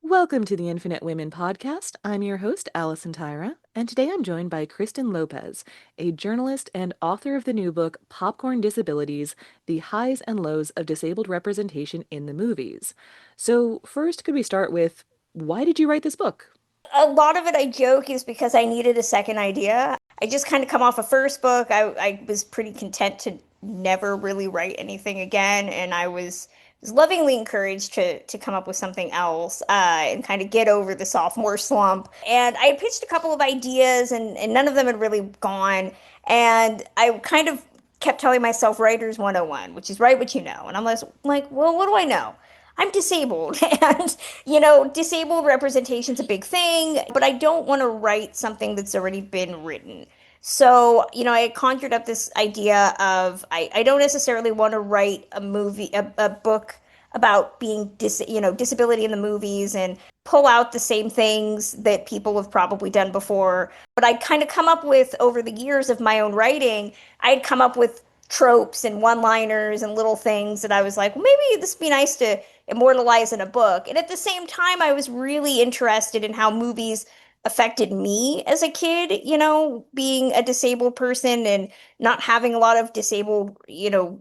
Welcome to the Infinite Women podcast. I'm your host, Allison Tyra, and today I'm joined by Kristen Lopez, a journalist and author of the new book, Popcorn Disabilities: The Highs and Lows of Disabled Representation in the Movies. So, first, could we start with why did you write this book? A lot of it I joke is because I needed a second idea. I just kind of come off a first book. I was pretty content to never really write anything again, and I was lovingly encouraged to come up with something else and kind of get over the sophomore slump. And I pitched a couple of ideas, and none of them had really gone. And I kind of kept telling myself Writers 101, which is write what you know. And I'm like, well, what do I know? I'm disabled and disabled representation's a big thing, but I don't want to write something that's already been written. So, I conjured up this idea of I don't necessarily want to write a book about being disability in the movies and pull out the same things that people have probably done before. But I'd kind of come up with over the years of my own writing, I'd come up with tropes and one-liners and little things that I was like, well, maybe this would be nice to immortalize in a book. And at the same time, I was really interested in how movies affected me as a kid, being a disabled person and not having a lot of disabled,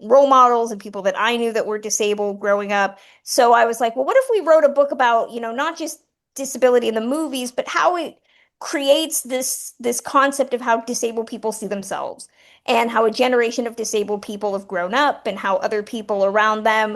role models and people that I knew that were disabled growing up. So I was like, well, what if we wrote a book about, not just disability in the movies, but how it creates this concept of how disabled people see themselves and how a generation of disabled people have grown up and how other people around them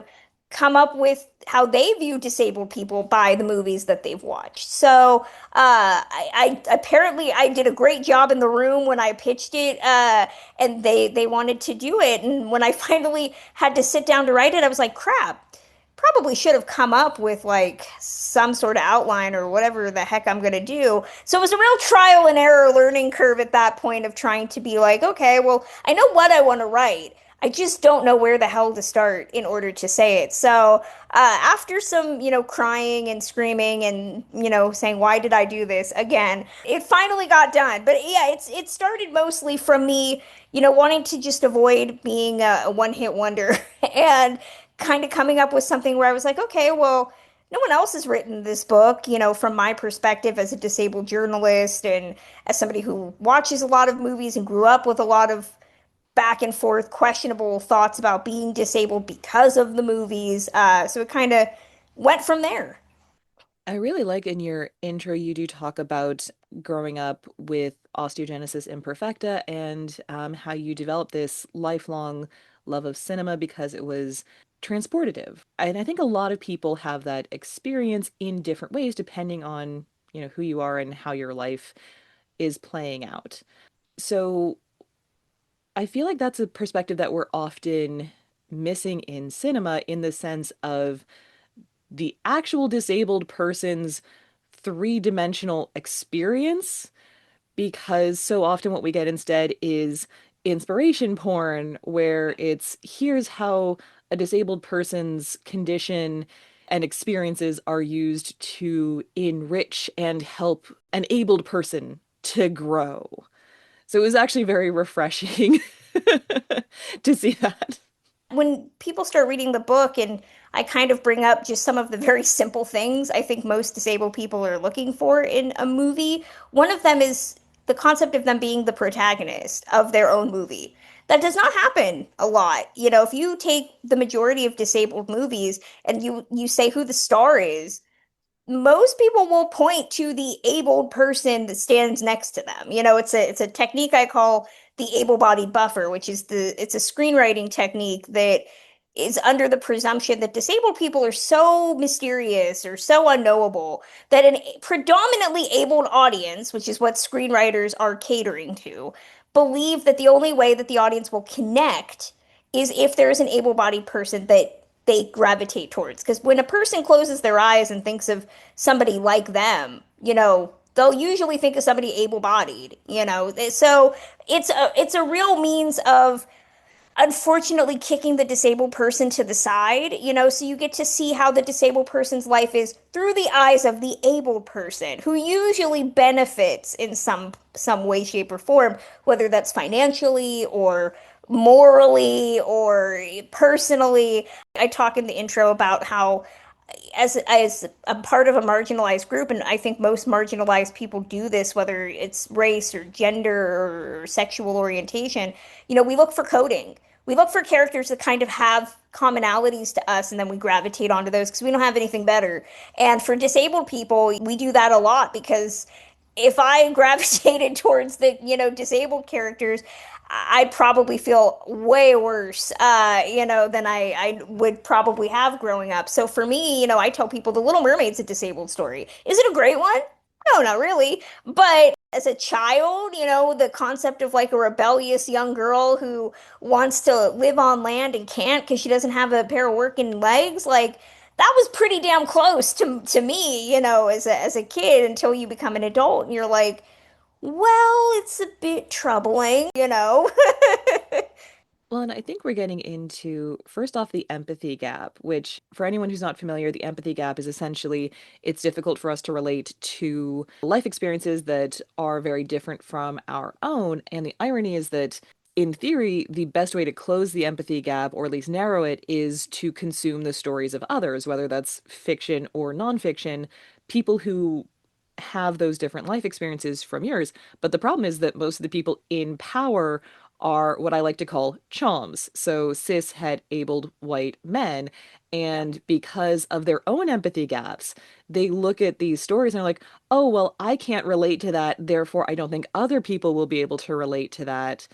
come up with how they view disabled people by the movies that they've watched. So I apparently I did a great job in the room when I pitched it, and they wanted to do it. And when I finally had to sit down to write it, I was like, crap. Probably should have come up with like some sort of outline or whatever the heck I'm gonna do. So it was a real trial and error learning curve at that point of trying to be like, okay, well, I know what I want to write. I just don't know where the hell to start in order to say it. So after some, crying and screaming and saying, "Why did I do this?" Again, it finally got done. But yeah, it started mostly from me, wanting to just avoid being a one-hit wonder and kind of coming up with something where I was like, okay, well, no one else has written this book, from my perspective as a disabled journalist and as somebody who watches a lot of movies and grew up with a lot of back and forth questionable thoughts about being disabled because of the movies. So it kind of went from there. I really like in your intro, you do talk about growing up with osteogenesis imperfecta and how you developed this lifelong love of cinema because it was transportative. And I think a lot of people have that experience in different ways depending on, who you are and how your life is playing out. So I feel like that's a perspective that we're often missing in cinema in the sense of the actual disabled person's three-dimensional experience, because so often what we get instead is inspiration porn, where it's here's how a disabled person's condition and experiences are used to enrich and help an abled person to grow. So it was actually very refreshing to see that. When people start reading the book and I kind of bring up just some of the very simple things I think most disabled people are looking for in a movie, one of them is the concept of them being the protagonist of their own movie. That does not happen a lot. If you take the majority of disabled movies and you say who the star is, most people will point to the abled person that stands next to them. It's a technique I call the able-bodied buffer, which is it's a screenwriting technique that is under the presumption that disabled people are so mysterious or so unknowable that a predominantly abled audience, which is what screenwriters are catering to, believe that the only way that the audience will connect is if there is an able-bodied person that they gravitate towards. Because when a person closes their eyes and thinks of somebody like them, they'll usually think of somebody able-bodied. So it's a real means of unfortunately kicking the disabled person to the side, so you get to see how the disabled person's life is through the eyes of the able person who usually benefits in some way, shape, or form, whether that's financially or morally or personally. I talk in the intro about how as a part of a marginalized group, and I think most marginalized people do this, whether it's race or gender or sexual orientation, we look for coding. We look for characters that kind of have commonalities to us, and then we gravitate onto those because we don't have anything better. And for disabled people, we do that a lot because if I gravitated towards the, disabled characters, I'd probably feel way worse, than I would probably have growing up. So for me, I tell people The Little Mermaid's a disabled story. Is it a great one? No, not really. But as a child, the concept of like a rebellious young girl who wants to live on land and can't because she doesn't have a pair of working legs, like that was pretty damn close to me, as a kid until you become an adult and you're like, well, it's a bit troubling. Well, and I think we're getting into, first off, the empathy gap, which for anyone who's not familiar, the empathy gap is essentially it's difficult for us to relate to life experiences that are very different from our own. And the irony is that in theory, the best way to close the empathy gap, or at least narrow it, is to consume the stories of others, whether that's fiction or nonfiction, people who have those different life experiences from yours. But the problem is that most of the people in power are what I like to call choms. So cis het abled white men. Yeah. And because of their own empathy gaps, they look at these stories and are like, oh, well, I can't relate to that. Therefore, I don't think other people will be able to relate to that.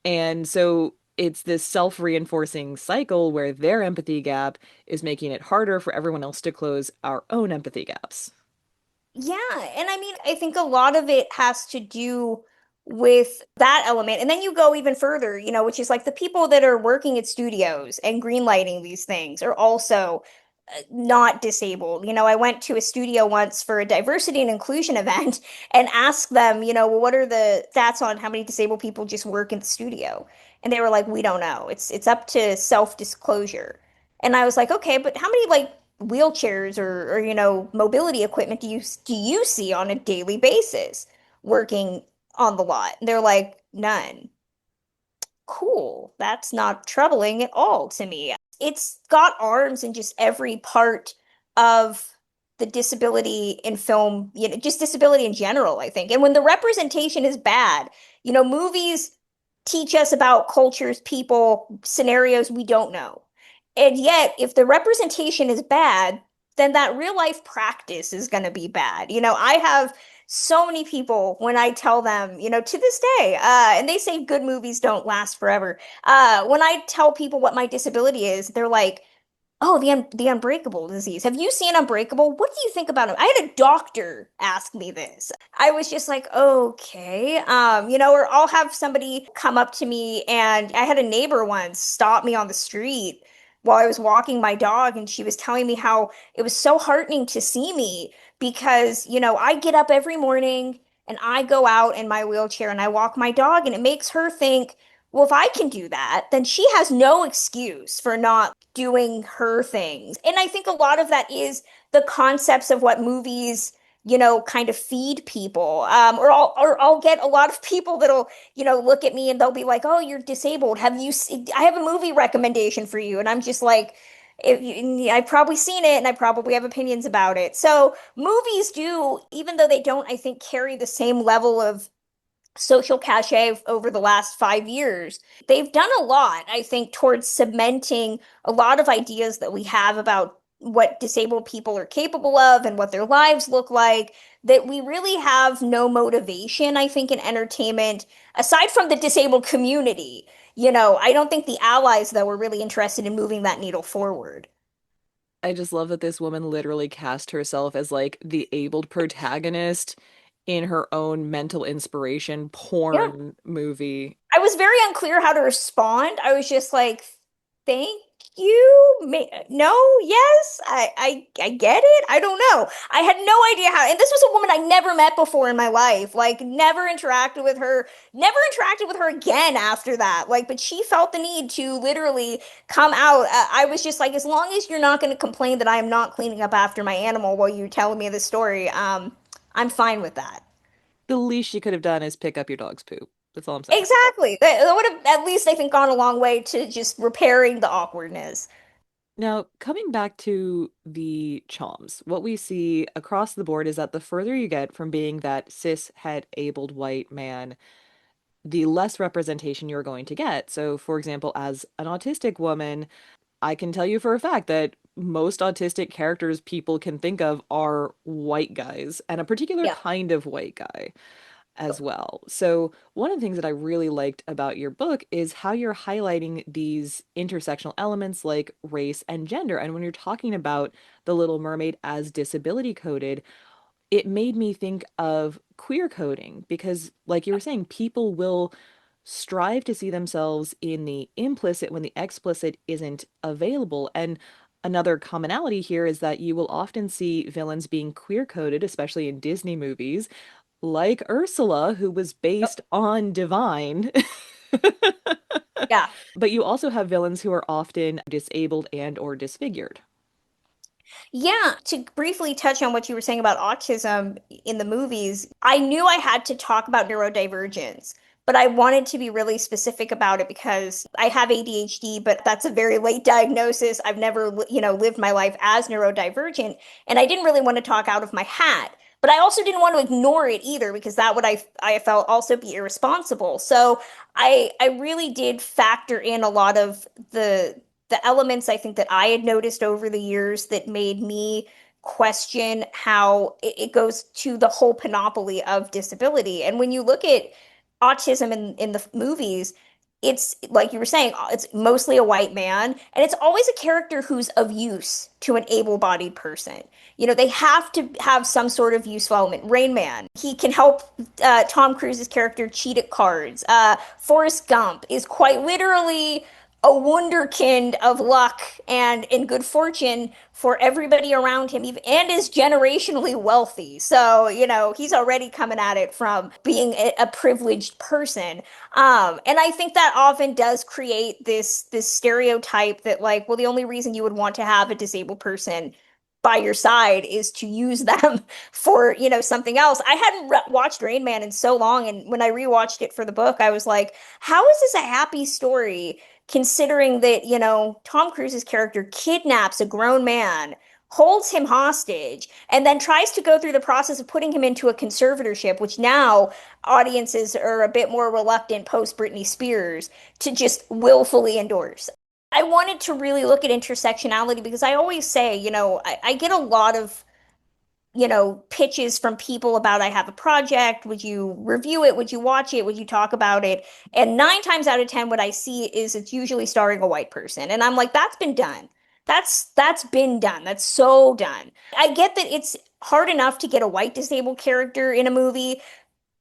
And so it's this self-reinforcing cycle where their empathy gap is making it harder for everyone else to close our own empathy gaps. Yeah, and I mean, I think a lot of it has to do with that element. And then you go even further, which is like the people that are working at studios and greenlighting these things are also not disabled. I went to a studio once for a diversity and inclusion event and asked them, well, what are the stats on how many disabled people just work in the studio? And they were like, we don't know. It's up to self-disclosure. And I was like, okay, but how many like wheelchairs or mobility equipment do you see on a daily basis working on the lot? And they're like, none. Cool. That's not troubling at all to me. It's got arms in just every part of the disability in film, just disability in general, I think. And when the representation is bad, movies teach us about cultures, people, scenarios we don't know. And yet, if the representation is bad, then that real life practice is going to be bad. I have so many people when I tell them, to this day, and they say good movies don't last forever. When I tell people what my disability is, they're like, "Oh, the Unbreakable disease. Have you seen Unbreakable? What do you think about it?" I had a doctor ask me this. I was just like, okay, or I'll have somebody come up to me, and I had a neighbor once stop me on the street while I was walking my dog, and she was telling me how it was so heartening to see me because, I get up every morning and I go out in my wheelchair and I walk my dog, and it makes her think, well, if I can do that, then she has no excuse for not doing her things. And I think a lot of that is the concepts of what movies, kind of feed people. Or I'll get a lot of people that'll, look at me and they'll be like, "Oh, you're disabled. I have a movie recommendation for you." And I'm just like, I've probably seen it and I probably have opinions about it. So movies do, even though they don't, I think, carry the same level of social cachet over the last 5 years. They've done a lot, I think, towards cementing a lot of ideas that we have about what disabled people are capable of and what their lives look like, that we really have no motivation, I think, in entertainment, aside from the disabled community. I don't think the allies, though, were really interested in moving that needle forward. I just love that this woman literally cast herself as like the abled protagonist in her own mental inspiration Yeah. porn movie. I was very unclear how to respond. I was just like, "Thank you. No, yes, I get it. I don't know. I had no idea how." And this was a woman I never met before in my life. Like, never interacted with her. Never interacted with her again after that. Like, but she felt the need to literally come out. I was just like, as long as you're not going to complain that I am not cleaning up after my animal while you're telling me this story, I'm fine with that. The least she could have done is pick up your dog's poop. That's all I'm saying. Exactly. That would have at least, I think, gone a long way to just repairing the awkwardness. Now, coming back to the choms, what we see across the board is that the further you get from being that cis het abled white man, the less representation you're going to get. So, for example, as an autistic woman, I can tell you for a fact that most autistic characters people can think of are white guys and a particular Yeah. kind of white guy as well. So, one of the things that I really liked about your book is how you're highlighting these intersectional elements like race and gender. And when you're talking about The Little Mermaid as disability coded, it made me think of queer coding because, like you were saying, people will strive to see themselves in the implicit when the explicit isn't available. And another commonality here is that you will often see villains being queer coded, especially in Disney movies, like Ursula, who was based Yep. on Divine. Yeah. But you also have villains who are often disabled and or disfigured. Yeah, to briefly touch on what you were saying about autism in the movies, I knew I had to talk about neurodivergence, but I wanted to be really specific about it because I have ADHD, but that's a very late diagnosis. I've never, lived my life as neurodivergent, and I didn't really want to talk out of my hat. But I also didn't want to ignore it either because that would I felt also be irresponsible. So I really did factor in a lot of the elements I think that I had noticed over the years that made me question how it goes to the whole panoply of disability. And when you look at autism in the movies, it's like you were saying, it's mostly a white man, and it's always a character who's of use to an able-bodied person. They have to have some sort of useful element. Rain Man, he can help Tom Cruise's character cheat at cards. Forrest Gump is quite literally a wunderkind of luck and good fortune for everybody around him, even, and is generationally wealthy. So, he's already coming at it from being a privileged person. And I think that often does create this stereotype that, like, well, the only reason you would want to have a disabled person by your side is to use them for, something else. I hadn't watched Rain Man in so long, and when I rewatched it for the book, I was like, how is this a happy story? Considering that, Tom Cruise's character kidnaps a grown man, holds him hostage, and then tries to go through the process of putting him into a conservatorship, which now audiences are a bit more reluctant post Britney Spears to just willfully endorse. I wanted to really look at intersectionality because I always say, I get a lot of pitches from people about I have a project. Would you review it? Would you watch it? Would you talk about it? And 9 times out of 10, what I see is it's usually starring a white person. And I'm like, that's been done. That's been done. That's so done. I get that it's hard enough to get a white disabled character in a movie,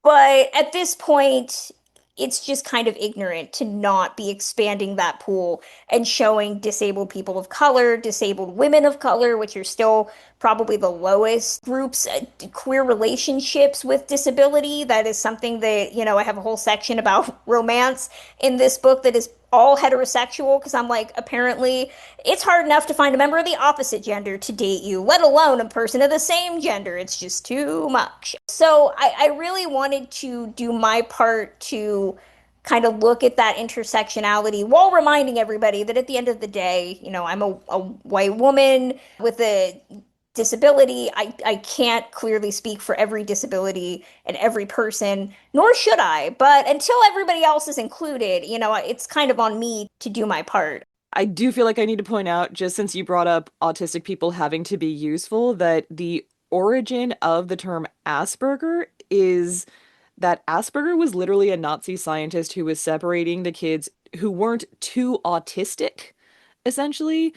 but at this point, it's just kind of ignorant to not be expanding that pool and showing disabled people of color, disabled women of color, which are still probably the lowest groups, queer relationships with disability. That is something that, I have a whole section about romance in this book that is all heterosexual because I'm like, apparently it's hard enough to find a member of the opposite gender to date you, let alone a person of the same gender. It's just too much. So I really wanted to do my part to kind of look at that intersectionality while reminding everybody that at the end of the day, I'm a white woman with a disability. I can't clearly speak for every disability and every person, nor should I. But until everybody else is included, it's kind of on me to do my part. I do feel like I need to point out, just since you brought up autistic people having to be useful, that the origin of the term Asperger is that Asperger was literally a Nazi scientist who was separating the kids who weren't too autistic, essentially,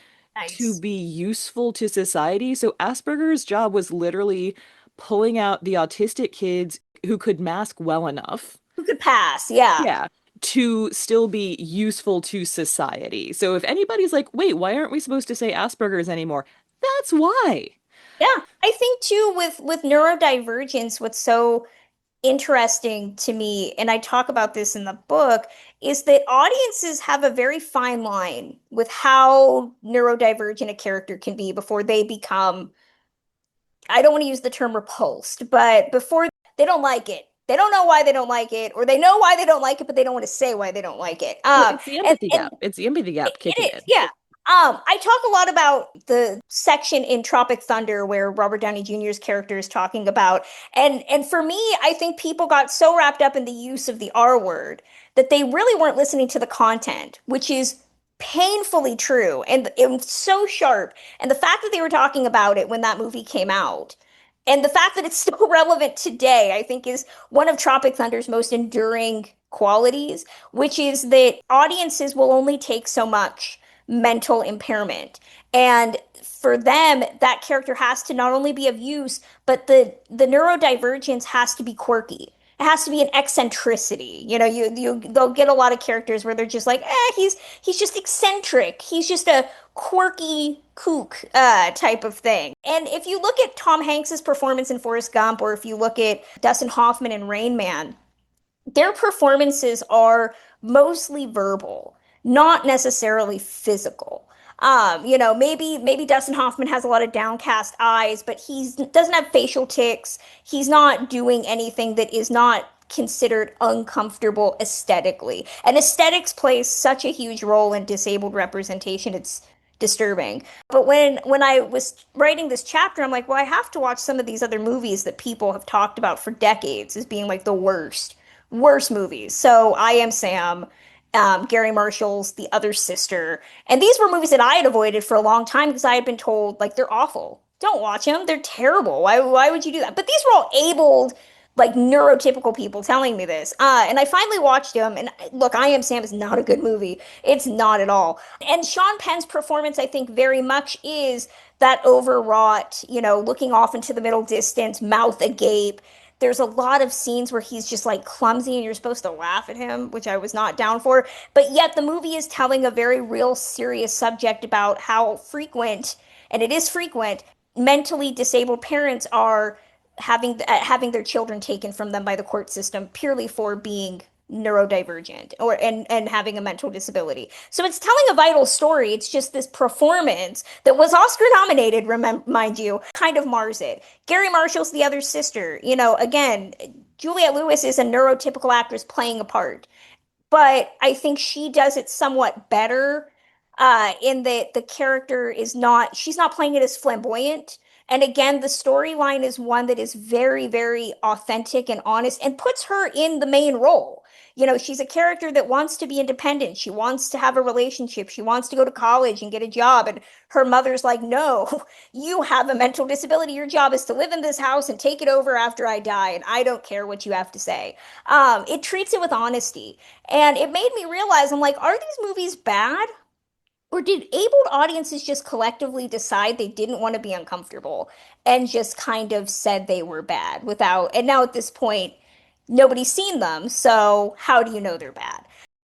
to Nice. be useful to society. So Asperger's job was literally pulling out the autistic kids who could mask well enough, Who could pass? Yeah. yeah, to still be useful to society. So if anybody's like, wait, why aren't we supposed to say Asperger's anymore? That's why. Yeah. I think too with neurodivergence, what's so interesting to me, and I talk about this in the book, is that audiences have a very fine line with how neurodivergent a character can be before they become, I don't want to use the term repulsed, but before they don't like it. They don't know why they don't like it, or they know why they don't like it, but they don't want to say why they don't like it. Well, it's the And empathy and gap. It's the empathy gap kicking it is, in. yeah. I talk a lot about the section in Tropic Thunder where Robert Downey Jr.'s character is talking about, and for me, I think people got so wrapped up in the use of the R word that they really weren't listening to the content, which is painfully true and it was so sharp. And the fact that they were talking about it when that movie came out, and the fact that it's still relevant today, I think is one of Tropic Thunder's most enduring qualities, which is that audiences will only take so much mental impairment. And for them, that character has to not only be of use, but the neurodivergence has to be quirky. It has to be an eccentricity. You they'll get a lot of characters where they're just like, he's just eccentric. He's just a quirky kook type of thing. And if you look at Tom Hanks's performance in Forrest Gump, or if you look at Dustin Hoffman in Rain Man, their performances are mostly verbal, not necessarily physical. Maybe Dustin Hoffman has a lot of downcast eyes, but he doesn't have facial tics. He's not doing anything that is not considered uncomfortable aesthetically. And aesthetics plays such a huge role in disabled representation. It's disturbing. But when I was writing this chapter, I'm like, well, I have to watch some of these other movies that people have talked about for decades as being like the worst movies. So I Am Sam, Gary Marshall's The Other Sister. And these were movies that I had avoided for a long time because I had been told, like, they're awful. Don't watch them. They're terrible. Why would you do that? But these were all abled, like, neurotypical people telling me this. And I finally watched them. And look, I Am Sam is not a good movie. It's not at all. And Sean Penn's performance, I think, very much is that overwrought, looking off into the middle distance, mouth agape. There's a lot of scenes where he's just like clumsy and you're supposed to laugh at him, which I was not down for. But yet the movie is telling a very real, serious subject about how frequent, and it is frequent, mentally disabled parents are having their children taken from them by the court system purely for being neurodivergent or and having a mental disability. So it's telling a vital story. It's just this performance that was Oscar nominated, mind you, kind of mars it. Gary Marshall's The Other Sister. Again, Juliette Lewis is a neurotypical actress playing a part, but I think she does it somewhat better in that the character is not, she's not playing it as flamboyant. And again, the storyline is one that is very, very authentic and honest and puts her in the main role. She's a character that wants to be independent. She wants to have a relationship. She wants to go to college and get a job. And her mother's like, no, you have a mental disability. Your job is to live in this house and take it over after I die. And I don't care what you have to say. It treats it with honesty. And it made me realize, I'm like, are these movies bad? Or did abled audiences just collectively decide they didn't want to be uncomfortable and just kind of said they were bad without, and now at this point, nobody's seen them, so how do you know they're bad?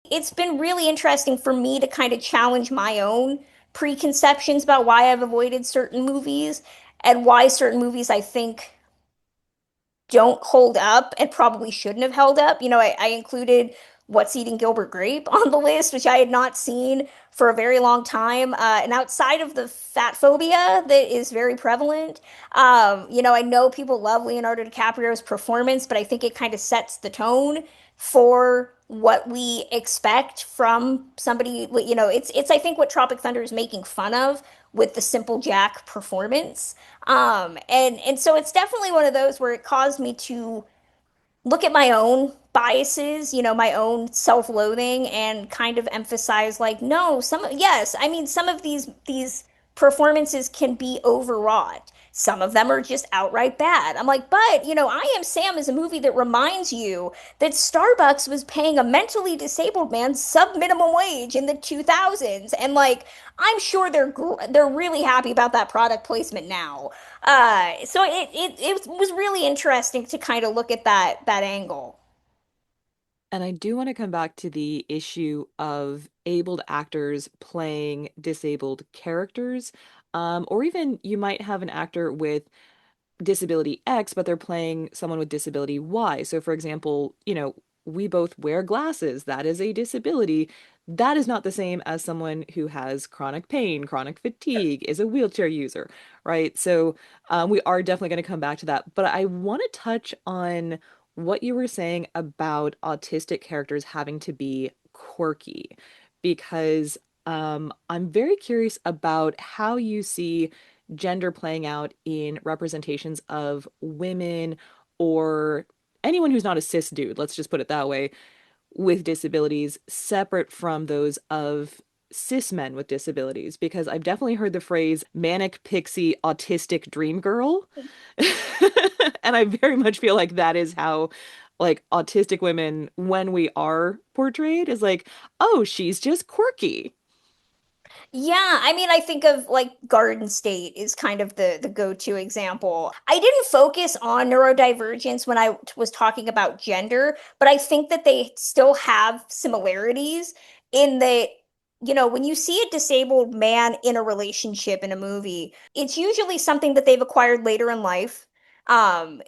It's been really interesting for me to kind of challenge my own preconceptions about why I've avoided certain movies and why certain movies I think don't hold up and probably shouldn't have held up. I included What's Eating Gilbert Grape on the list, which I had not seen for a very long time. And outside of the fat phobia that is very prevalent, I know people love Leonardo DiCaprio's performance, but I think it kind of sets the tone for what we expect from somebody. It's I think what Tropic Thunder is making fun of with the Simple Jack performance. And so it's definitely one of those where it caused me to look at my own biases, my own self-loathing and kind of emphasize like, no, yes, I mean some of these performances can be overwrought. Some of them are just outright bad. I'm like, but I Am Sam is a movie that reminds you that Starbucks was paying a mentally disabled man sub-minimum wage in the 2000s, and like I'm sure they're really happy about that product placement now. So it was really interesting to kind of look at that angle. And I do want to come back to the issue of abled actors playing disabled characters. Or even you might have an actor with disability X, but they're playing someone with disability Y. So, for example, we both wear glasses. That is a disability. That is not the same as someone who has chronic pain, chronic fatigue, is a wheelchair user, right? So, we are definitely going to come back to that. But I want to touch on what you were saying about autistic characters having to be quirky, because I'm very curious about how you see gender playing out in representations of women or anyone who's not a cis dude, let's just put it that way, with disabilities separate from those of cis men with disabilities, because I've definitely heard the phrase manic pixie autistic dream girl. And I very much feel like that is how like autistic women, when we are portrayed, is like, oh, she's just quirky. Yeah, I mean, I think of like Garden State is kind of the go-to example. I didn't focus on neurodivergence when I was talking about gender, but I think that they still have similarities in that, when you see a disabled man in a relationship in a movie, it's usually something that they've acquired later in life.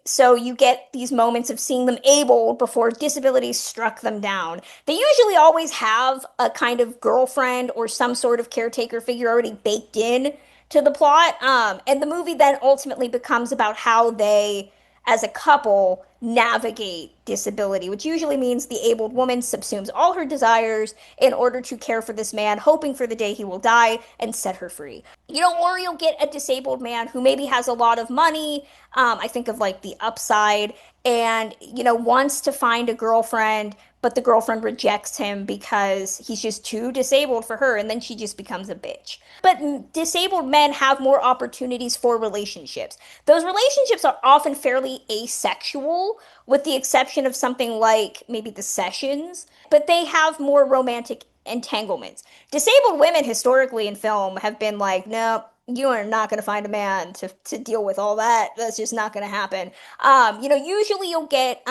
So you get these moments of seeing them able before disabilities struck them down. They usually always have a kind of girlfriend or some sort of caretaker figure already baked in to the plot. And the movie then ultimately becomes about how they, as a couple, navigate disability, which usually means the abled woman subsumes all her desires in order to care for this man, hoping for the day he will die and set her free. Or you'll get a disabled man who maybe has a lot of money. I think of like The Upside, and wants to find a girlfriend, but the girlfriend rejects him because he's just too disabled for her, and then she just becomes a bitch. But disabled men have more opportunities for relationships. Those relationships are often fairly asexual, with the exception of something like maybe The Sessions, but they have more romantic entanglements. Disabled women historically in film have been like, no, you are not going to find a man to deal with all that. That's just not going to happen. Usually you'll get,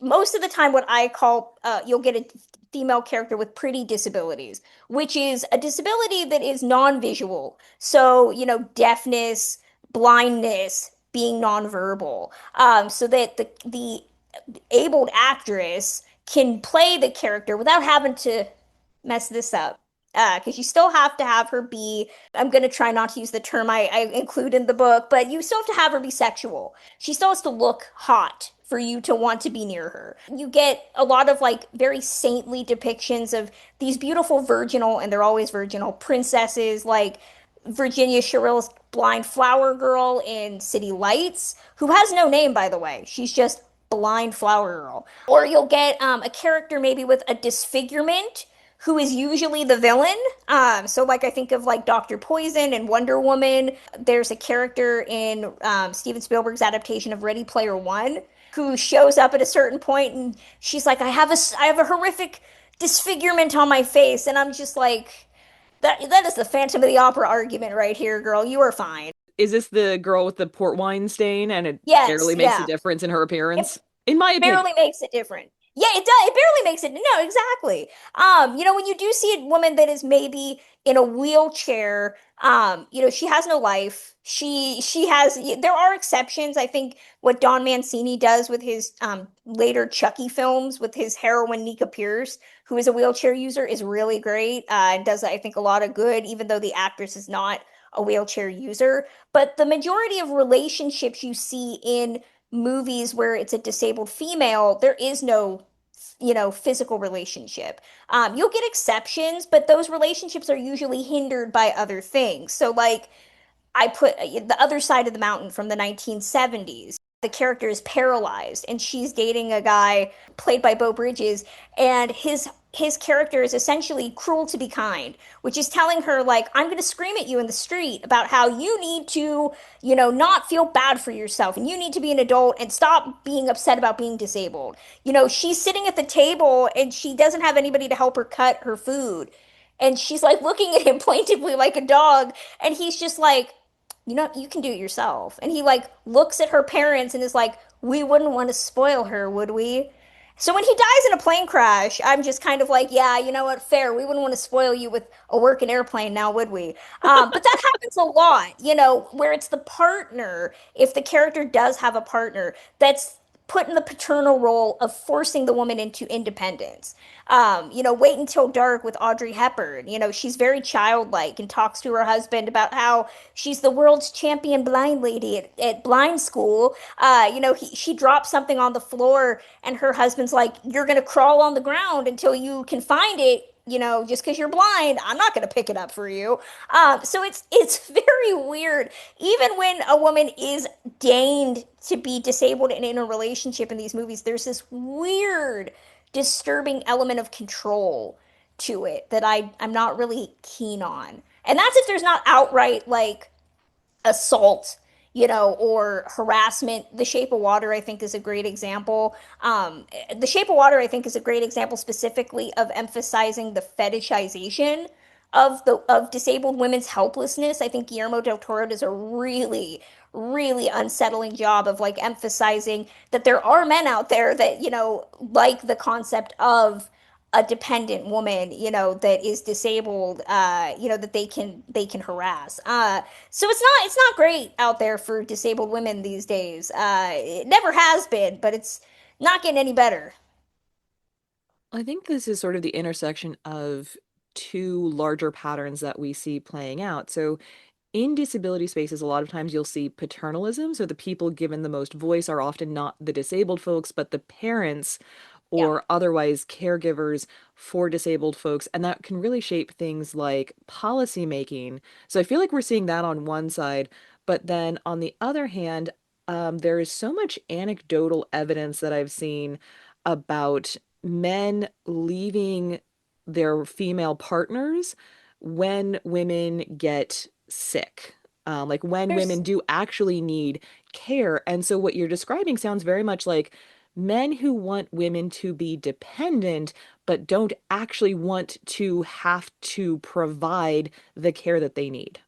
most of the time, what I call, you'll get a female character with pretty disabilities, which is a disability that is non-visual. So, deafness, blindness, being nonverbal, so that the abled actress can play the character without having to mess this up. Because you still have to have her be, I'm going to try not to use the term I include in the book, but you still have to have her be sexual. She still has to look hot for you to want to be near her. You get a lot of like very saintly depictions of these beautiful virginal, and they're always virginal, princesses like Virginia Cheryl's blind flower girl in City Lights, who has no name, by the way. She's just blind flower girl. Or you'll get a character maybe with a disfigurement who is usually the villain. So like I think of like Dr. Poison and Wonder Woman. There's a character in Steven Spielberg's adaptation of Ready Player One who shows up at a certain point and she's like, I have a horrific disfigurement on my face, and I'm just like, that is the Phantom of the Opera argument right here, girl. You are fine. Is this the girl with the port wine stain and it Yes, barely makes a yeah. difference in her It appearance? In my opinion. barely makes it different. Yeah, it does. It barely makes it. No, exactly. When you do see a woman that is maybe in a wheelchair, she has no life. She has. There are exceptions. I think what Don Mancini does with his later Chucky films with his heroine Nika Pierce, who is a wheelchair user, is really great. And does, I think, a lot of good, even though the actress is not a wheelchair user. But the majority of relationships you see in movies where it's a disabled female, there is no, physical relationship. You'll get exceptions, but those relationships are usually hindered by other things. So, like, I put The Other Side of the Mountain from the 1970s. The character is paralyzed and she's dating a guy played by Beau Bridges, and his character is essentially cruel to be kind, which is telling her like, I'm going to scream at you in the street about how you need to, not feel bad for yourself, and you need to be an adult and stop being upset about being disabled. She's sitting at the table and she doesn't have anybody to help her cut her food, and she's like looking at him plaintively like a dog, and he's just like, you can do it yourself. And he like looks at her parents and is like, we wouldn't want to spoil her, would we? So when he dies in a plane crash, I'm just kind of like, yeah, you know what, fair. We wouldn't want to spoil you with a working airplane now, would we? But that happens a lot, where it's the partner, if the character does have a partner, that's put in the paternal role of forcing the woman into independence. Wait Until Dark with Audrey Hepburn. She's very childlike and talks to her husband about how she's the world's champion blind lady at blind school. She drops something on the floor, and her husband's like, "You're gonna crawl on the ground until you can find it." just because you're blind, I'm not going to pick it up for you. So it's very weird. Even when a woman is deigned to be disabled and in a relationship in these movies, there's this weird, disturbing element of control to it that I'm not really keen on. And that's if there's not outright like assault, or harassment. The Shape of Water, I think, is a great example. The Shape of Water, I think, is a great example specifically of emphasizing the fetishization of disabled women's helplessness. I think Guillermo del Toro does a really, really unsettling job of like emphasizing that there are men out there that, like the concept of a dependent woman, that is disabled, that they can harass. So it's not great out there for disabled women these days. It never has been, but it's not getting any better. I think this is sort of the intersection of two larger patterns that we see playing out. So in disability spaces, a lot of times you'll see paternalism. So the people given the most voice are often not the disabled folks, but the parents Yeah. or otherwise caregivers for disabled folks. And that can really shape things like policy making. So I feel like we're seeing that on one side. But then on the other hand, there is so much anecdotal evidence that I've seen about men leaving their female partners when women get sick. Like when There's women do actually need care. And so what you're describing sounds very much like men who want women to be dependent, but don't actually want to have to provide the care that they need.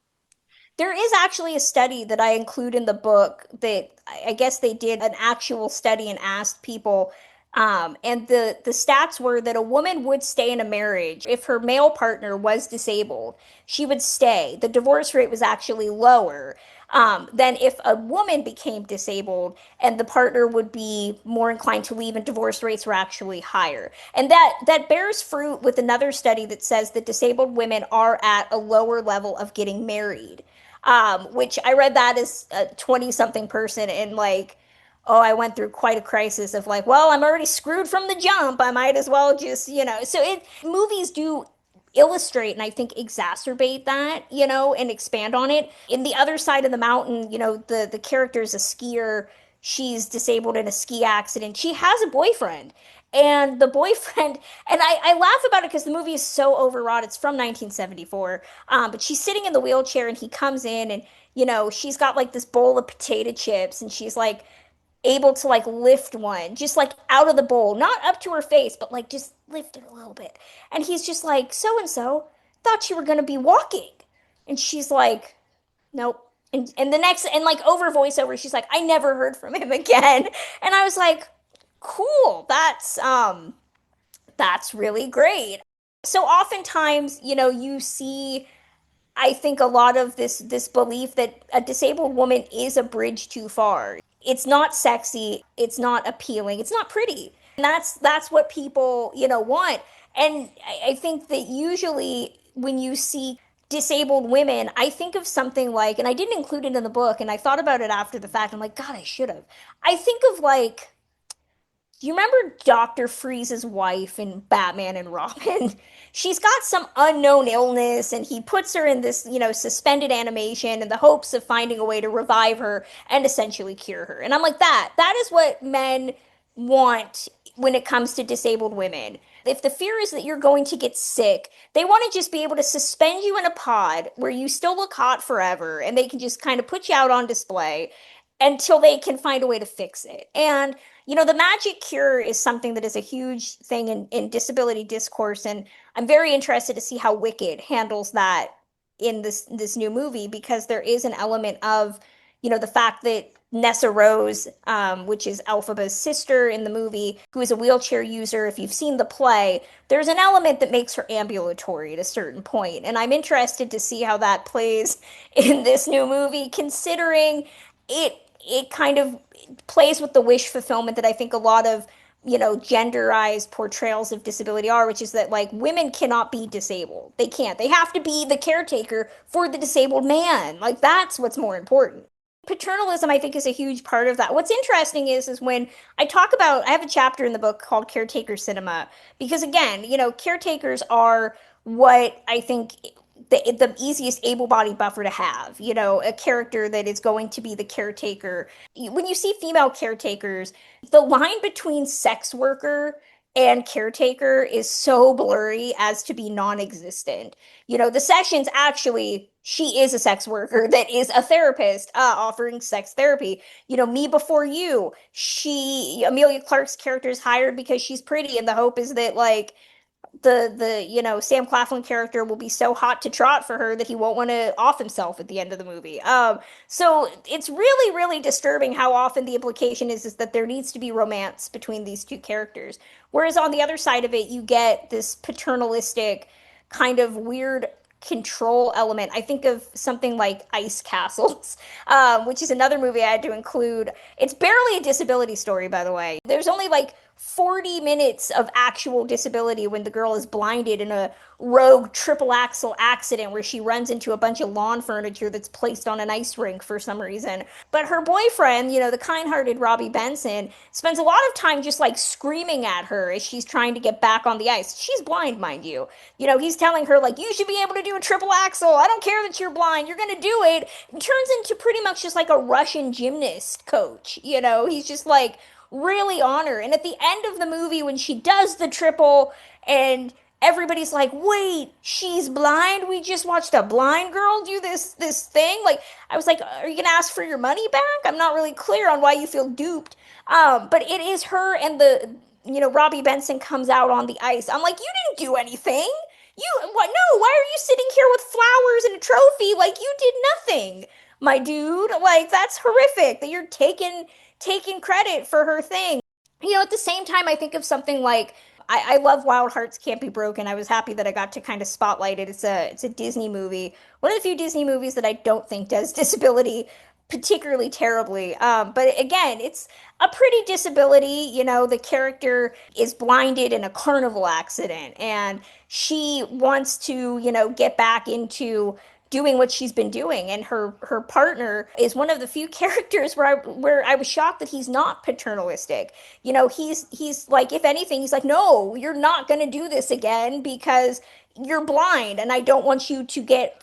There is actually a study that I include in the book that I guess they did an actual study and asked people. And the stats were that a woman would stay in a marriage if her male partner was disabled. She would stay. The divorce rate was actually lower than if a woman became disabled and the partner would be more inclined to leave, and divorce rates were actually higher. And that bears fruit with another study that says that disabled women are at a lower level of getting married, which I read that as a 20 something person, and like, oh, I went through quite a crisis of like, well, I'm already screwed from the jump. I might as well just, so movies do illustrate and I think exacerbate that, and expand on it. In the other side of the mountain, the character is a skier. She's disabled in a ski accident. She has a boyfriend. And the boyfriend, and I laugh about it because the movie is so overwrought. It's from 1974. But she's sitting in the wheelchair and he comes in, and, she's got like this bowl of potato chips, and she's like able to like lift one just like out of the bowl, not up to her face, but like just lift it a little bit. And he's just like, so and so, thought you were going to be walking. And she's like, nope. And the next, and like over voiceover, she's like, I never heard from him again. And I was like, cool. That's really great. So oftentimes, you see, I think, a lot of this belief that a disabled woman is a bridge too far. It's not sexy, it's not appealing, it's not pretty. And that's what people, want. And I think that usually when you see disabled women, I think of something like, and I didn't include it in the book, and I thought about it after the fact. I'm like, God, I should have. I think of like, do you remember Dr. Freeze's wife in Batman and Robin? She's got some unknown illness, and he puts her in this, suspended animation in the hopes of finding a way to revive her and essentially cure her. And I'm like, that is what men want when it comes to disabled women. If the fear is that you're going to get sick, they want to just be able to suspend you in a pod where you still look hot forever, and they can just kind of put you out on display until they can find a way to fix it. And the magic cure is something that is a huge thing in disability discourse, and I'm very interested to see how Wicked handles that in this new movie, because there is an element of, the fact that Nessa Rose, which is Elphaba's sister in the movie, who is a wheelchair user. If you've seen the play, there's an element that makes her ambulatory at a certain point, and I'm interested to see how that plays in this new movie, considering it kind of plays with the wish fulfillment that I think a lot of, genderized portrayals of disability are, which is that like women cannot be disabled. They can't. They have to be the caretaker for the disabled man. Like that's what's more important. Paternalism, I think, is a huge part of that. What's interesting is when I have a chapter in the book called Caretaker Cinema, because again, caretakers are what I think the easiest able-bodied buffer to have, a character that is going to be the caretaker. When you see female caretakers, the line between sex worker and caretaker is so blurry as to be non-existent. The Sessions actually, she is a sex worker that is a therapist offering sex therapy. Me Before You, Amelia Clark's character is hired because she's pretty, and the hope is that like the Sam Claflin character will be so hot to trot for her that he won't want to off himself at the end of the movie. So it's really, really disturbing how often the implication is that there needs to be romance between these two characters. Whereas on the other side of it, you get this paternalistic kind of weird control element. I think of something like Ice Castles, which is another movie I had to include. It's barely a disability story, by the way. There's only like 40 minutes of actual disability when the girl is blinded in a rogue triple axle accident where she runs into a bunch of lawn furniture that's placed on an ice rink for some reason. But her boyfriend, the kind-hearted Robbie Benson, spends a lot of time just like screaming at her as she's trying to get back on the ice. She's blind, mind you. He's telling her like, you should be able to do a triple axle. I don't care that you're blind. You're going to do it. It turns into pretty much just like a Russian gymnast coach. He's just like really on her. And at the end of the movie, when she does the triple and everybody's like, wait, she's blind? We just watched a blind girl do this thing? Like, I was like, are you gonna ask for your money back? I'm not really clear on why you feel duped. But it is her and Robbie Benson comes out on the ice. I'm like, you didn't do anything. You what? No, why are you sitting here with flowers and a trophy? Like you did nothing, my dude. Like that's horrific that you're taking credit for her thing. At the same time, I think of something like I love Wild Hearts Can't Be Broken. I was happy that I got to kind of spotlight it. It's a Disney movie. One of the few Disney movies that I don't think does disability particularly terribly. But again, it's a pretty disability. The character is blinded in a carnival accident, and she wants to, get back into doing what she's been doing, and her partner is one of the few characters where I was shocked that he's not paternalistic. He's like, if anything, he's like, no, you're not going to do this again because you're blind and I don't want you to get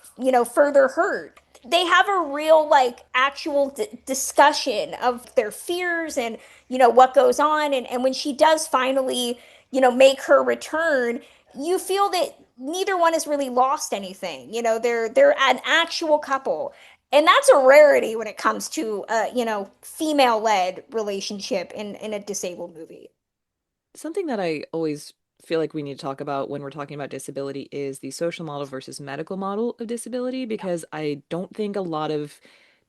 further hurt. They have a real like actual discussion of their fears and what goes on, and when she does finally make her return, you feel that neither one has really lost anything. They're an actual couple. And that's a rarity when it comes to female-led relationship in a disabled movie. Something that I always feel like we need to talk about when we're talking about disability is the social model versus medical model of disability, because I don't think a lot of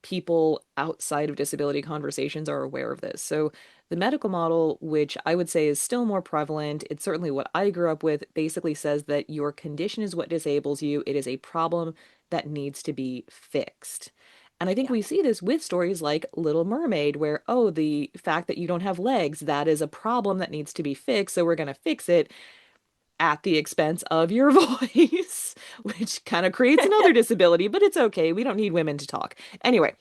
people outside of disability conversations are aware of this. So, the medical model, which I would say is still more prevalent, it's certainly what I grew up with, basically says that your condition is what disables you. It is a problem that needs to be fixed. And I think Yeah. we see this with stories like Little Mermaid, where, oh, the fact that you don't have legs, that is a problem that needs to be fixed. So we're going to fix it at the expense of your voice, which kind of creates another disability, but it's okay. We don't need women to talk. Anyway,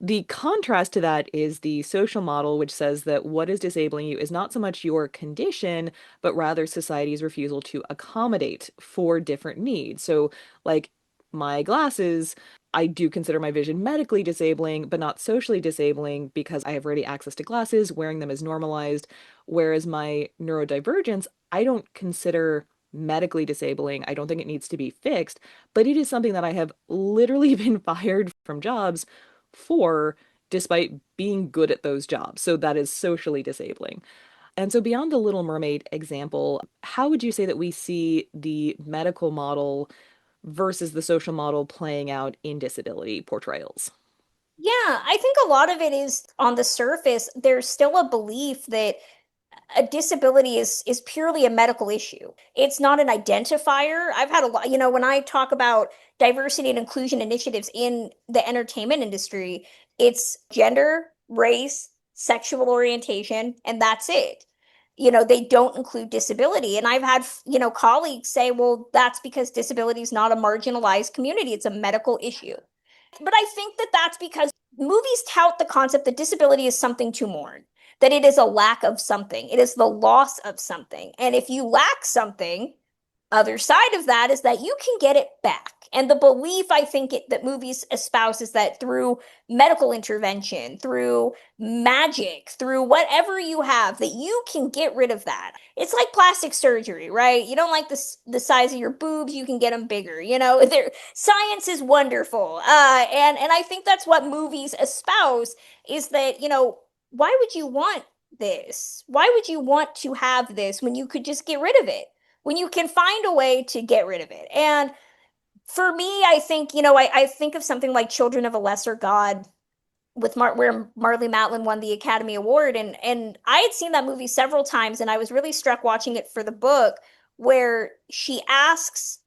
the contrast to that is the social model, which says that what is disabling you is not so much your condition, but rather society's refusal to accommodate for different needs. So, like my glasses, I do consider my vision medically disabling, but not socially disabling because I have ready access to glasses, wearing them is normalized. Whereas my neurodivergence, I don't consider medically disabling. I don't think it needs to be fixed, but it is something that I have literally been fired from jobs for despite being good at those jobs. So that is socially disabling. And so, beyond the Little Mermaid example, how would you say that we see the medical model versus the social model playing out in disability portrayals? Yeah, I think a lot of it is on the surface, there's still a belief that a disability is purely a medical issue. It's not an identifier. I've had a lot, when I talk about diversity and inclusion initiatives in the entertainment industry, it's gender, race, sexual orientation, and that's it. They don't include disability. And I've had, colleagues say, well, that's because disability is not a marginalized community, it's a medical issue. But I think that that's because movies tout the concept that disability is something to mourn, that it is a lack of something, it is the loss of something. And if you lack something, other side of that is that you can get it back. And the belief, I think, that movies espouse is that through medical intervention, through magic, through whatever you have, that you can get rid of that. It's like plastic surgery, right? You don't like the size of your boobs, you can get them bigger. Science is wonderful, and I think that's what movies espouse is that why would you want this? Why would you want to have this when you could just get rid of it? When you can find a way to get rid of it. And for me, I think, I think of something like Children of a Lesser God with where Marlee Matlin won the Academy Award. And I had seen that movie several times, and I was really struck watching it for the book, where she asks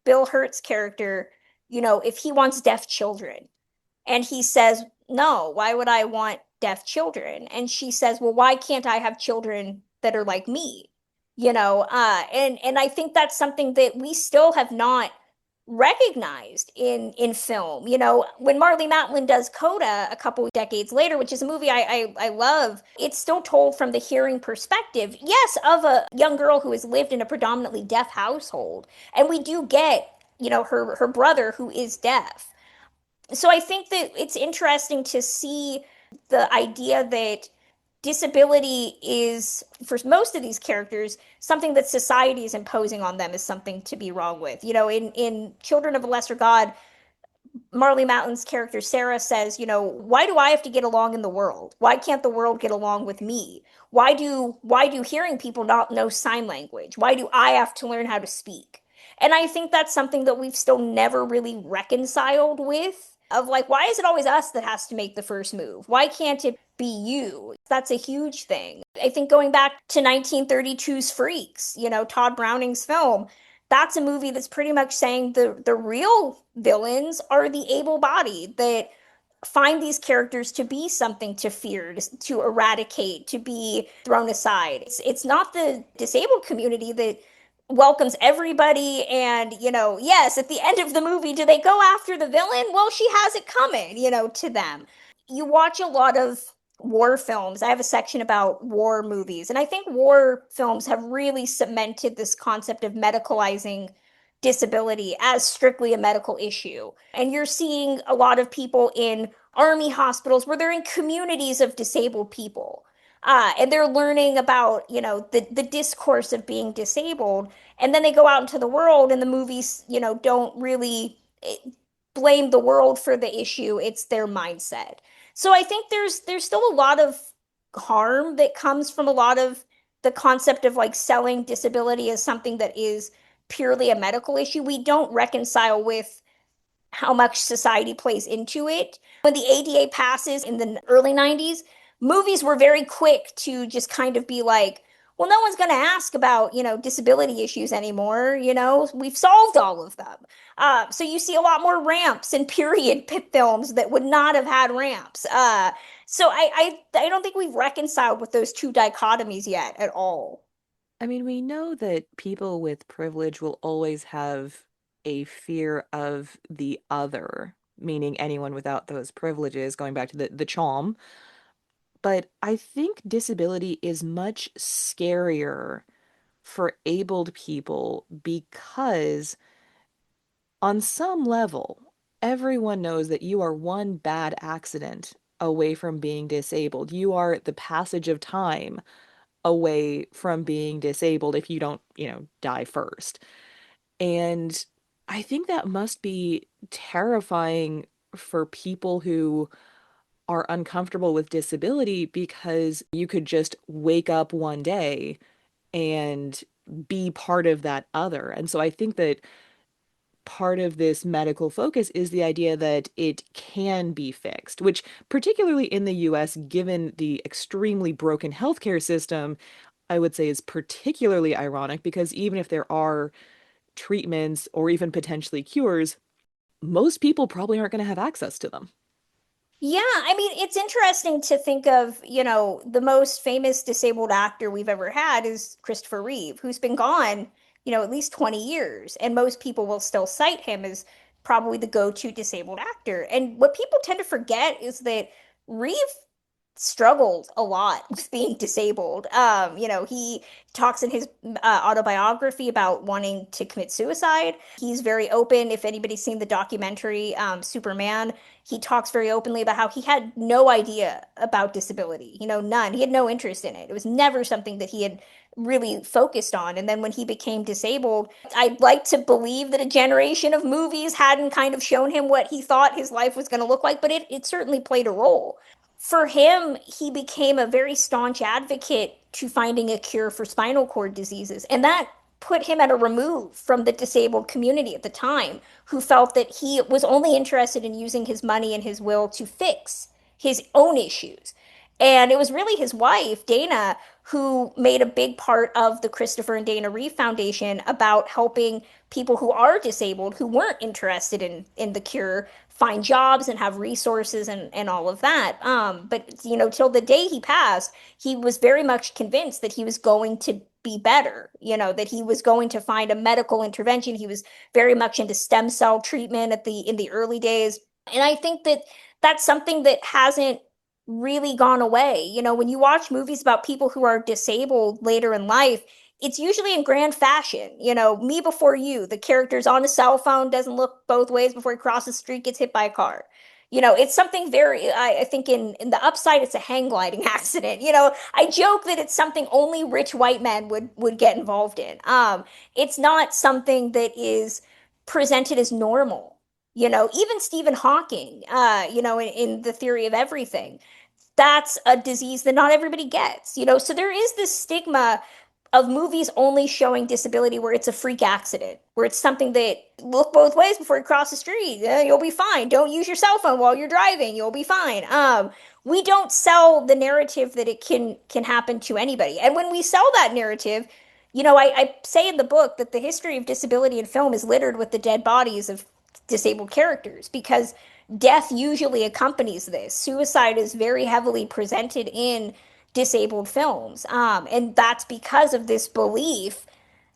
Bill Hurt's character, if he wants deaf children. And he says, no, why would I want deaf children? And she says, well, why can't I have children that are like me? And I think that's something that we still have not recognized in film. When Marlee Matlin does Coda a couple decades later, which is a movie I love, it's still told from the hearing perspective, yes, of a young girl who has lived in a predominantly deaf household. And we do get, her brother who is deaf. So I think that it's interesting to see the idea that disability is, for most of these characters, something that society is imposing on them as something to be wrong with. In Children of a Lesser God, Marlee Matlin's character Sarah says, why do I have to get along in the world? Why can't the world get along with me? Why do hearing people not know sign language? Why do I have to learn how to speak? And I think that's something that we've still never really reconciled with, of like, why is it always us that has to make the first move? Why can't it be you? That's a huge thing. I think going back to 1932's Freaks, Todd Browning's film, that's a movie that's pretty much saying the real villains are the able-bodied that find these characters to be something to fear, to eradicate, to be thrown aside. It's not the disabled community that welcomes everybody. And yes, at the end of the movie, do they go after the villain? Well, she has it coming, to them. You watch a lot of war films. I have a section about war movies, and I think war films have really cemented this concept of medicalizing disability as strictly a medical issue. And you're seeing a lot of people in army hospitals where they're in communities of disabled people. And they're learning about, the discourse of being disabled. And then they go out into the world, and the movies, don't really blame the world for the issue. It's their mindset. So I think there's still a lot of harm that comes from a lot of the concept of like selling disability as something that is purely a medical issue. We don't reconcile with how much society plays into it. When the ADA passes in the early 90s, movies were very quick to just kind of be like, well, no one's going to ask about, disability issues anymore. We've solved all of them. So you see a lot more ramps in period films that would not have had ramps. So I don't think we've reconciled with those two dichotomies yet at all. I mean, we know that people with privilege will always have a fear of the other, meaning anyone without those privileges, going back to the CHOM. But I think disability is much scarier for abled people because, on some level, everyone knows that you are one bad accident away from being disabled. You are the passage of time away from being disabled if you don't, die first. And I think that must be terrifying for people who are uncomfortable with disability because you could just wake up one day and be part of that other. And so I think that part of this medical focus is the idea that it can be fixed, which, particularly in the US, given the extremely broken healthcare system, I would say is particularly ironic because even if there are treatments or even potentially cures, most people probably aren't going to have access to them. Yeah, I mean, it's interesting to think of, the most famous disabled actor we've ever had is Christopher Reeve, who's been gone, at least 20 years. And most people will still cite him as probably the go-to disabled actor. And what people tend to forget is that Reeve struggled a lot with being disabled. He talks in his autobiography about wanting to commit suicide. He's very open. If anybody's seen the documentary Superman, he talks very openly about how he had no idea about disability, none. He had no interest in it. It was never something that he had really focused on. And then when he became disabled, I'd like to believe that a generation of movies hadn't kind of shown him what he thought his life was going to look like, but it certainly played a role. For him, he became a very staunch advocate to finding a cure for spinal cord diseases. And that put him at a remove from the disabled community at the time, who felt that he was only interested in using his money and his will to fix his own issues. And it was really his wife, Dana, who made a big part of the Christopher and Dana Reeve Foundation about helping people who are disabled, who weren't interested in the cure, find jobs and have resources and all of that. But till the day he passed, he was very much convinced that he was going to be better, that he was going to find a medical intervention. He was very much into stem cell treatment in the early days. And I think that that's something that hasn't really gone away. When you watch movies about people who are disabled later in life, it's usually in grand fashion. Me Before You, the character's on a cell phone, doesn't look both ways before he crosses the street, gets hit by a car. It's something very, I think in the upside, it's a hang gliding accident. I joke that it's something only rich white men would get involved in. It's not something that is presented as normal. Even Stephen Hawking, in The Theory of Everything, that's a disease that not everybody gets, so there is this stigma of movies only showing disability where it's a freak accident, where it's something that look both ways before you cross the street. You'll be fine. Don't use your cell phone while you're driving. You'll be fine. We don't sell the narrative that it can happen to anybody. And when we sell that narrative, I say in the book that the history of disability in film is littered with the dead bodies of disabled characters because death usually accompanies this. Suicide is very heavily presented in disabled films. And that's because of this belief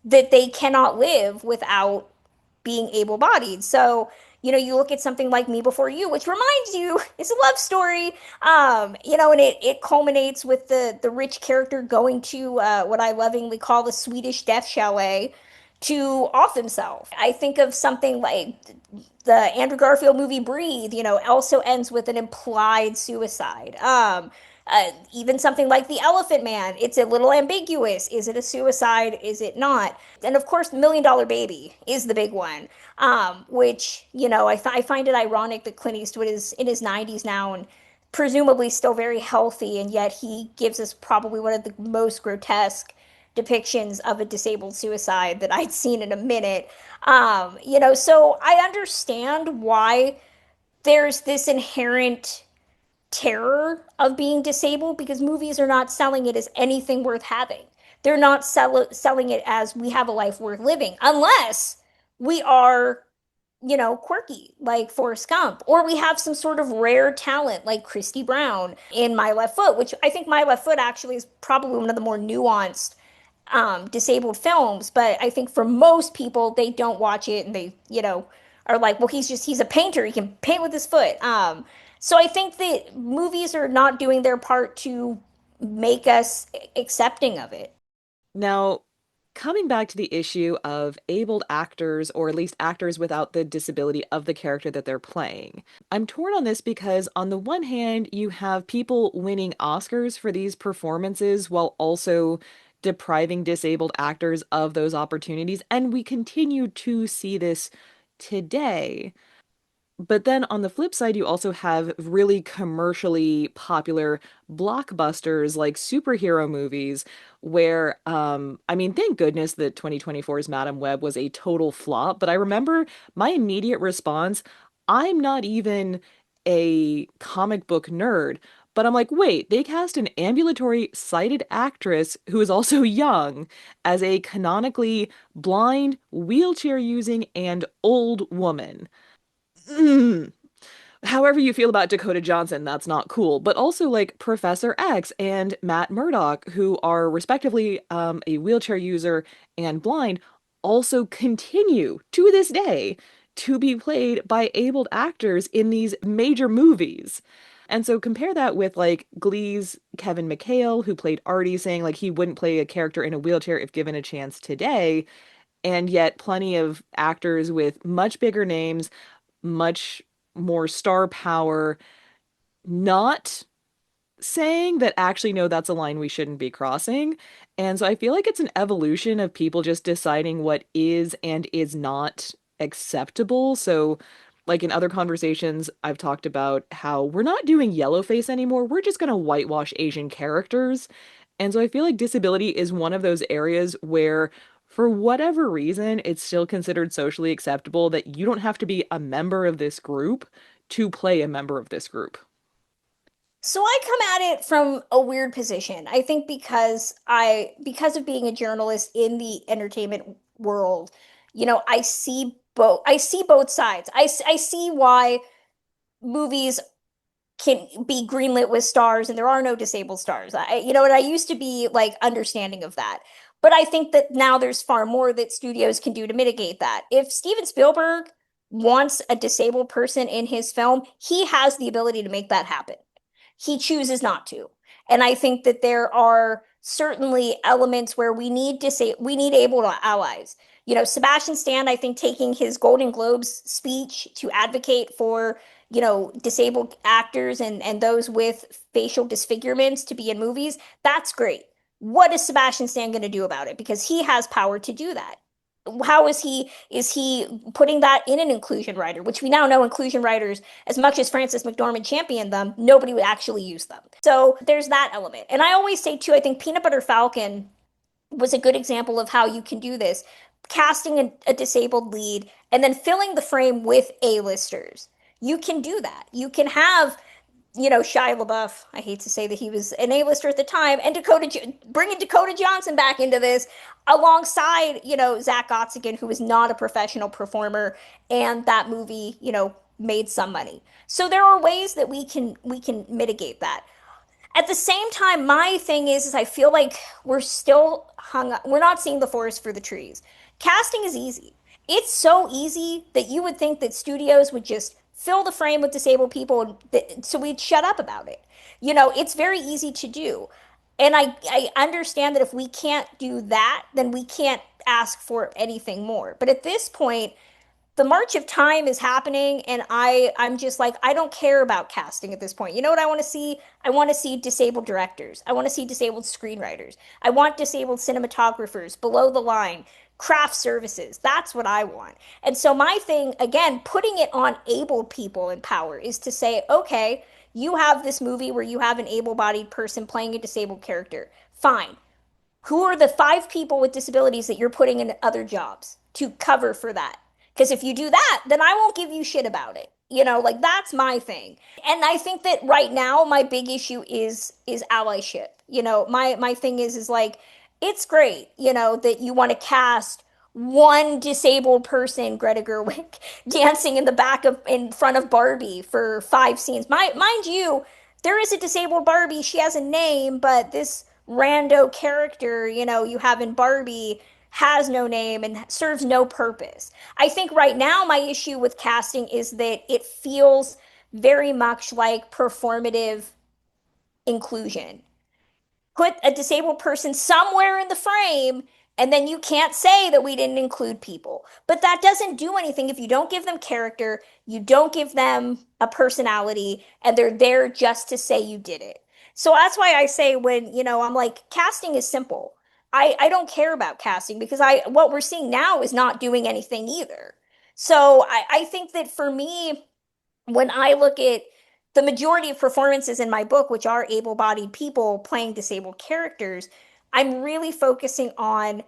that they cannot live without being able bodied. So, you look at something like Me Before You, which reminds you it's a love story. And it culminates with the rich character going to what I lovingly call the Swedish death chalet to off himself. I think of something like the Andrew Garfield movie Breathe, also ends with an implied suicide. Even something like The Elephant Man, it's a little ambiguous. Is it a suicide? Is it not? And of course, The $1 Million Baby is the big one, which, I find it ironic that Clint Eastwood is in his 90s now and presumably still very healthy, and yet he gives us probably one of the most grotesque depictions of a disabled suicide that I'd seen in a minute. So I understand why there's this inherent terror of being disabled because movies are not selling it as anything worth having. They're not selling it as we have a life worth living unless we are, quirky like Forrest Gump, or we have some sort of rare talent like Christy Brown in My Left Foot, which I think My Left Foot actually is probably one of the more nuanced disabled films. But I think for most people, they don't watch it and they, are like, well, he's a painter. He can paint with his foot. So I think that movies are not doing their part to make us accepting of it. Now, coming back to the issue of abled actors, or at least actors without the disability of the character that they're playing, I'm torn on this because, on the one hand, you have people winning Oscars for these performances while also depriving disabled actors of those opportunities. And we continue to see this today. But then on the flip side, you also have really commercially popular blockbusters like superhero movies where, I mean, thank goodness that 2024's Madam Web was a total flop. But I remember my immediate response, I'm not even a comic book nerd, but I'm like, wait, they cast an ambulatory sighted actress who is also young as a canonically blind, wheelchair using, and old woman. Mm. However you feel about Dakota Johnson, that's not cool. But also like Professor X and Matt Murdock, who are respectively a wheelchair user and blind, also continue to this day to be played by abled actors in these major movies. And so compare that with like Glee's Kevin McHale, who played Artie, saying like he wouldn't play a character in a wheelchair if given a chance today. And yet, plenty of actors with much bigger names, much more star power, not saying that actually, no, that's a line we shouldn't be crossing. And so I feel like it's an evolution of people just deciding what is and is not acceptable. So, like in other conversations, I've talked about how we're not doing yellowface anymore. We're just going to whitewash Asian characters. And so I feel like disability is one of those areas where, for whatever reason, it's still considered socially acceptable that you don't have to be a member of this group to play a member of this group. So I come at it from a weird position. I think because of being a journalist in the entertainment world, I see both sides. I see why movies can be greenlit with stars and there are no disabled stars. And I used to be like understanding of that. But I think that now there's far more that studios can do to mitigate that. If Steven Spielberg wants a disabled person in his film, he has the ability to make that happen. He chooses not to. And I think that there are certainly elements where we need able allies. Sebastian Stan, I think, taking his Golden Globes speech to advocate for disabled actors and those with facial disfigurements to be in movies, that's great. What is Sebastian Stan going to do about it? Because he has power to do that. How is he putting that in an inclusion rider, which we now know inclusion riders, as much as Frances McDormand championed them, nobody would actually use them. So there's that element. And I always say too, I think Peanut Butter Falcon was a good example of how you can do this. Casting a disabled lead and then filling the frame with A-listers. You can do that. You can have Shia LaBeouf. I hate to say that he was an A-lister at the time, and bringing Dakota Johnson back into this alongside Zach Otzigan, who was not a professional performer, and that movie made some money. So there are ways that we can mitigate that. At the same time, my thing is I feel like we're still hung up. We're not seeing the forest for the trees. Casting is easy. It's so easy that you would think that studios would just fill the frame with disabled people so we'd shut up about it. It's very easy to do. And I understand that if we can't do that, then we can't ask for anything more. But at this point, the march of time is happening, and I'm just like, I don't care about casting at this point. You know what I want to see? I want to see disabled directors. I want to see disabled screenwriters. I want disabled cinematographers, below the line, craft services. That's what I want. And so my thing, again, putting it on able people in power is to say, okay, you have this movie where you have an able-bodied person playing a disabled character. Fine. Who are the 5 people with disabilities that you're putting in other jobs to cover for that? Because if you do that, then I won't give you shit about it. Like that's my thing. And I think that right now my big issue is allyship. My thing is like it's great, that you want to cast one disabled person, Greta Gerwig, dancing in front of Barbie for 5 scenes. Mind you, there is a disabled Barbie. She has a name, but this rando character, you have in Barbie has no name and serves no purpose. I think right now my issue with casting is that it feels very much like performative inclusion. Put a disabled person somewhere in the frame, and then you can't say that we didn't include people. But that doesn't do anything if you don't give them character, you don't give them a personality, and they're there just to say you did it. So that's why I say when, I'm like, casting is simple. I don't care about casting because what we're seeing now is not doing anything either. So I think that for me, when I look at the majority of performances in my book, which are able bodied people playing disabled characters, I'm really focusing on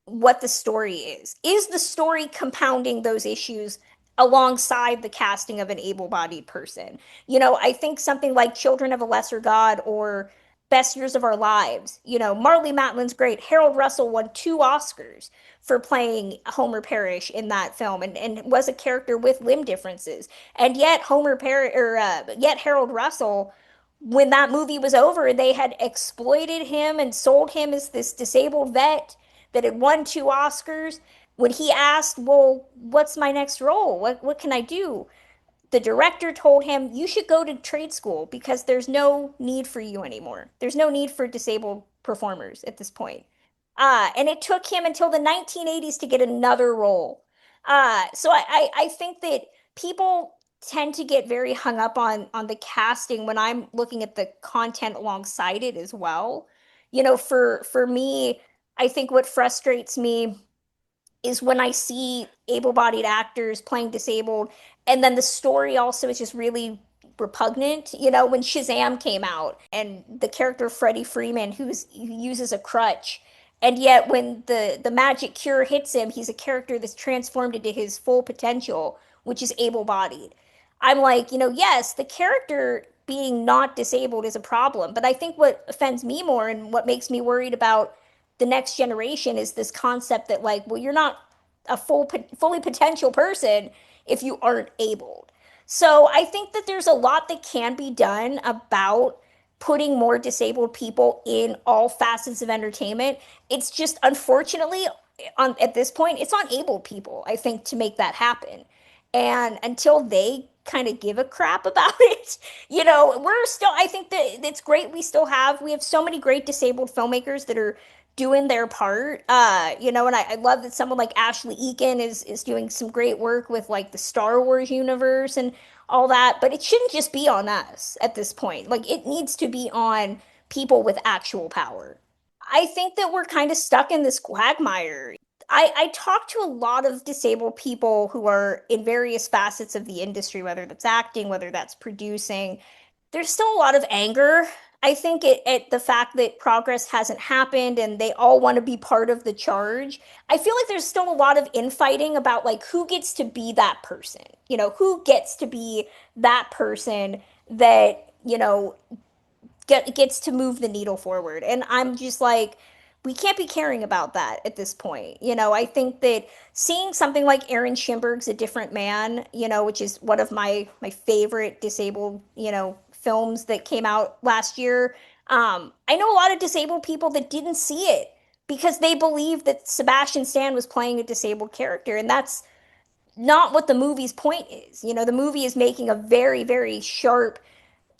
what the story is. Is the story compounding those issues alongside the casting of an able bodied person? I think something like Children of a Lesser God or Best Years of Our Lives, Marlee Matlin's great. Harold Russell won 2 Oscars for playing Homer Parrish in that film and was a character with limb differences. And yet yet Harold Russell, when that movie was over, they had exploited him and sold him as this disabled vet that had won 2 Oscars. when he asked, well, what's my next role? What can I do? The director told him, you should go to trade school because there's no need for you anymore. There's no need for disabled performers at this point. And it took him until the 1980s to get another role. So I think that people tend to get very hung up on the casting when I'm looking at the content alongside it as well. For me, I think what frustrates me is when I see able-bodied actors playing disabled, and then the story also is just really repugnant. When Shazam came out, and the character Freddie Freeman, who uses a crutch, and yet when the magic cure hits him, he's a character that's transformed into his full potential, which is able-bodied. I'm like, yes, the character being not disabled is a problem, but I think what offends me more and what makes me worried about the next generation is this concept that, like, well, you're not a fully potential person if you aren't able. So I think that there's a lot that can be done about putting more disabled people in all facets of entertainment. It's just, unfortunately, at this point, it's on able people, I think, to make that happen. And until they kind of give a crap about it, we're still, I think that it's great. We have so many great disabled filmmakers that are doing their part. And I love that someone like Ashley Eakin is doing some great work with, like, the Star Wars universe and all that. But it shouldn't just be on us at this point. Like, it needs to be on people with actual power. I think that we're kind of stuck in this quagmire. I talk to a lot of disabled people who are in various facets of the industry, whether that's acting, whether that's producing. There's still a lot of anger. I think at the fact that progress hasn't happened and they all want to be part of the charge. I feel like there's still a lot of infighting about, like, who gets to be that person. Who gets to be that person that, gets to move the needle forward. And I'm just like, we can't be caring about that at this point. I think that seeing something like Aaron Schimberg's A Different Man, which is one of my favorite disabled, films that came out last year. I know a lot of disabled people that didn't see it because they believed that Sebastian Stan was playing a disabled character, and that's not what the movie's point is. The movie is making a very, very sharp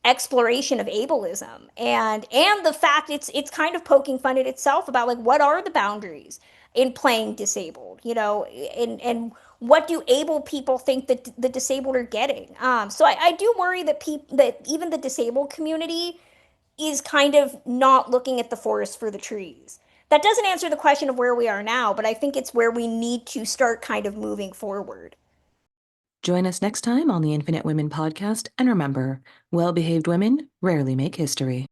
exploration of ableism, and the fact it's kind of poking fun at itself about, like, what are the boundaries in playing disabled, and what do able people think that the disabled are getting. So I do worry that even the disabled community is kind of not looking at the forest for the trees. That doesn't answer the question of where we are now, but I think it's where we need to start kind of moving forward. Join us next time on the Infinite Women podcast, and remember, well behaved women rarely make history.